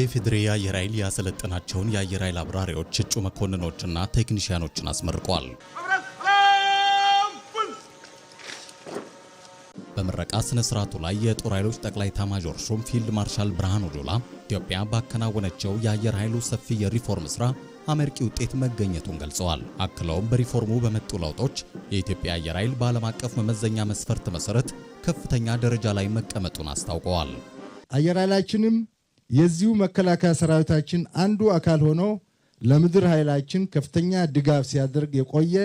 የኢፌዴሪ አየር ኃይል ያሰለጠናቸውን የአየር ኃይል አብራሪዎች እጩ መኮንኖችና ቴክኒሽያኖችን አስመርቋል። በምረቃ ስነ ስርዓቱ ላይ የጦር ኃይሎች ጠቅላይ ኤታማዦር ሹም ፊልድ ማርሻል ብርሃኑ ጁላ ኢትዮጵያ ባከናወነችው የአየር ኃይሉ ሰፊ የሪፎርም ስራ አመርቂ ውጤት መገኘቱን ገልጸዋል። አክለውም በሪፎርሙ በመጡ ለውጦች የኢትዮጵያ አየር ኃይል በዓለም አቀፍ መመዘኛ መስፈርት መሰረት ከፍተኛ ደረጃ ላይ መቀመጡን አስታውቀዋል። አየር ኃይላችንም የዚሁ መከላከያ ሰራዊታችን አንዱ አካል ሆኖ ለምድር ኃይላችን ከፍተኛ ድጋፍ ሲያደርግ የቆየ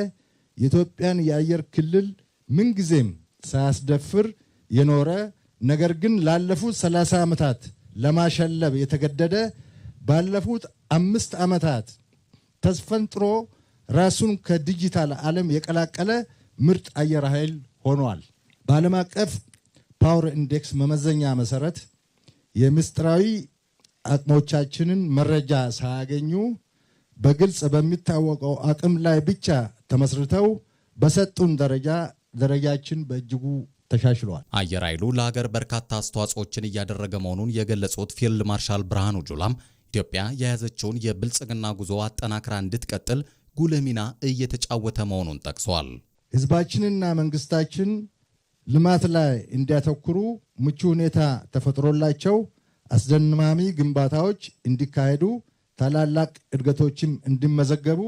የኢትዮጵያን የአየር ክልል ምንጊዜም ሳያስደፍር የኖረ ነገር ግን ላለፉት 30 ዓመታት ለማሸለብ የተገደደ ባለፉት 5 ዓመታት ተስፈንጥሮ ራሱን ከዲጂታል ዓለም የቀላቀለ ምርጥ አየር ኃይል ሆኗል። በዓለም አቀፍ ፓወር ኢንዴክስ መመዘኛ መሰረት የምስጢራዊ አቅሞቻችንን መረጃ ሳያገኙ በግልጽ በሚታወቀው አቅም ላይ ብቻ ተመስርተው በሰጡን ደረጃችን በእጅጉ ተሻሽሏል። አየር ኃይሉ ለሀገር በርካታ አስተዋጽኦችን እያደረገ መሆኑን የገለጹት ፊልድ ማርሻል ብርሃኑ ጁላም ኢትዮጵያ የያዘችውን የብልጽግና ጉዞ አጠናክራ እንድትቀጥል ጉልህ ሚና እየተጫወተ መሆኑን ጠቅሷል። ህዝባችንና መንግስታችን ልማት ላይ እንዲያተኩሩ ምቹ ሁኔታ ተፈጥሮላቸው አስደማሚ ግንባታዎች እንዲካሄዱ ታላላቅ እድገቶችም እንዲመዘገቡ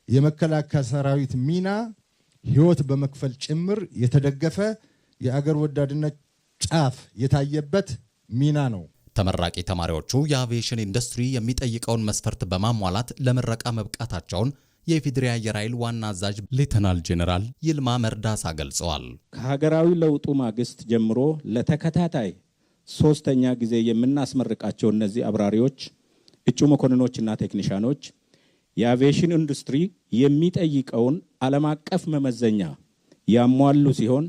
የመከላከያ ሰራዊት ሚና ህይወት በመክፈል ጭምር የተደገፈ የአገር ወዳድነት ጫፍ የታየበት ሚና ነው። ተመራቂ ተማሪዎቹ የአቪዬሽን ኢንዱስትሪ የሚጠይቀውን መስፈርት በማሟላት ለምረቃ መብቃታቸውን የኢፌዴሪ አየር ኃይል ዋና አዛዥ ሌተናል ጄኔራል ይልማ መርዳሳ ገልጸዋል። ከሀገራዊ ለውጡ ማግስት ጀምሮ ለተከታታይ 3ኛ ጊዜ የምናስመርቃቸው እነዚህ አብራሪዎች እጩ መኮንኖችና ቴክኒሻኖች የአቪዬሽን ኢንዱስትሪ የሚጠይቀውን ዓለም አቀፍ መመዘኛ ያሟሉ ሲሆን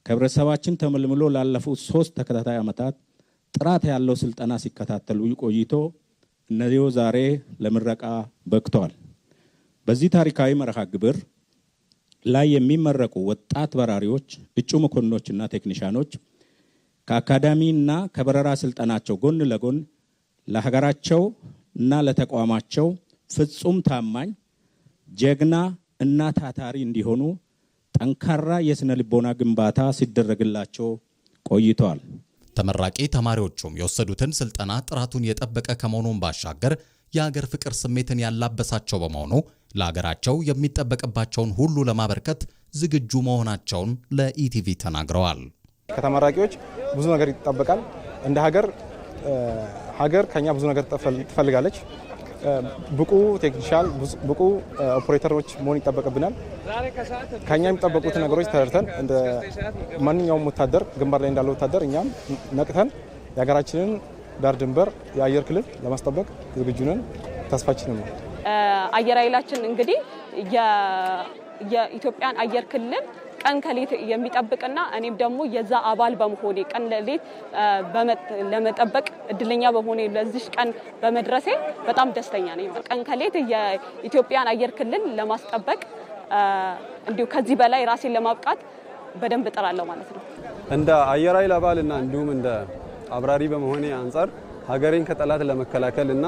ከህብረተሰባችን ተመልምሎ ላለፉት 3 ተከታታይ ዓመታት ጥራት ያለው ስልጠና ሲከታተሉ ቆይቶ እነዚሁ ዛሬ ለምረቃ በቅተዋል። በዚህ ታሪካዊ መርሃ ግብር ላይ የሚመረቁ ወጣት በራሪዎች እጩ መኮንኖችና ቴክኒሻኖች ከአካዳሚና ከበረራ ስልጠናቸው ጎን ለጎን ለሀገራቸው እና ለተቋማቸው ፍጹም ታማኝ ጀግና እና ታታሪ እንዲሆኑ ጠንካራ የስነ ልቦና ግንባታ ሲደረግላቸው ቆይተዋል። ተመራቂ ተማሪዎቹም የወሰዱትን ስልጠና ጥራቱን የጠበቀ ከመሆኑን ባሻገር የሀገር ፍቅር ስሜትን ያላበሳቸው በመሆኑ ለሀገራቸው የሚጠበቅባቸውን ሁሉ ለማበርከት ዝግጁ መሆናቸውን ለኢቲቪ ተናግረዋል። ከተመራቂዎች ብዙ ነገር ይጠበቃል። እንደ ሀገር ከኛ ብዙ ነገር ትፈልጋለች። ብቁ ቴክኒሻል ብቁ ኦፕሬተሮች መሆን ይጠበቅብናል። ከኛ የሚጠበቁት ነገሮች ተረድተን እንደ ማንኛውም ወታደር ግንባር ላይ እንዳለው ወታደር እኛም ነቅተን የሀገራችንን ዳር ድንበር የአየር ክልል ለማስጠበቅ ዝግጁ ነን። ተስፋችንም ነው። አየር ኃይላችን እንግዲህ የኢትዮጵያን አየር ክልል ቀን ከሌት የሚጠብቅና እኔም ደግሞ የዛ አባል በመሆኔ ቀን ለሌት ለመጠበቅ እድለኛ በመሆኔ ለዚህ ቀን በመድረሴ በጣም ደስተኛ ነኝ። ቀን ከሌት የኢትዮጵያን አየር ክልል ለማስጠበቅ እንዲሁ ከዚህ በላይ ራሴን ለማብቃት በደንብ እጥራለሁ ማለት ነው። እንደ አየር ኃይል አባልና እንዲሁም እንደ አብራሪ በመሆኔ አንፃር ሀገሬን ከጠላት ለመከላከልና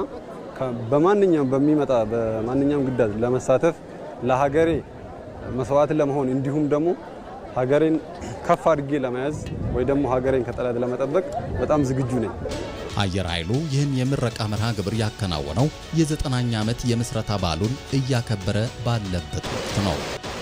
በማንኛውም ግዳጅ ለመሳተፍ ለሀገሬ መስዋዕት ለመሆን እንዲሁም ደግሞ ሀገሬን ከፍ አድርጌ ለመያዝ ወይ ደግሞ ሀገሬን ከጠላት ለመጠበቅ በጣም ዝግጁ ነኝ። አየር ኃይሉ ይህን የምረቃ መርሃ ግብር ያከናወነው የ90ኛ ዓመት የምስረታ በዓሉን እያከበረ ባለበት ወቅት ነው።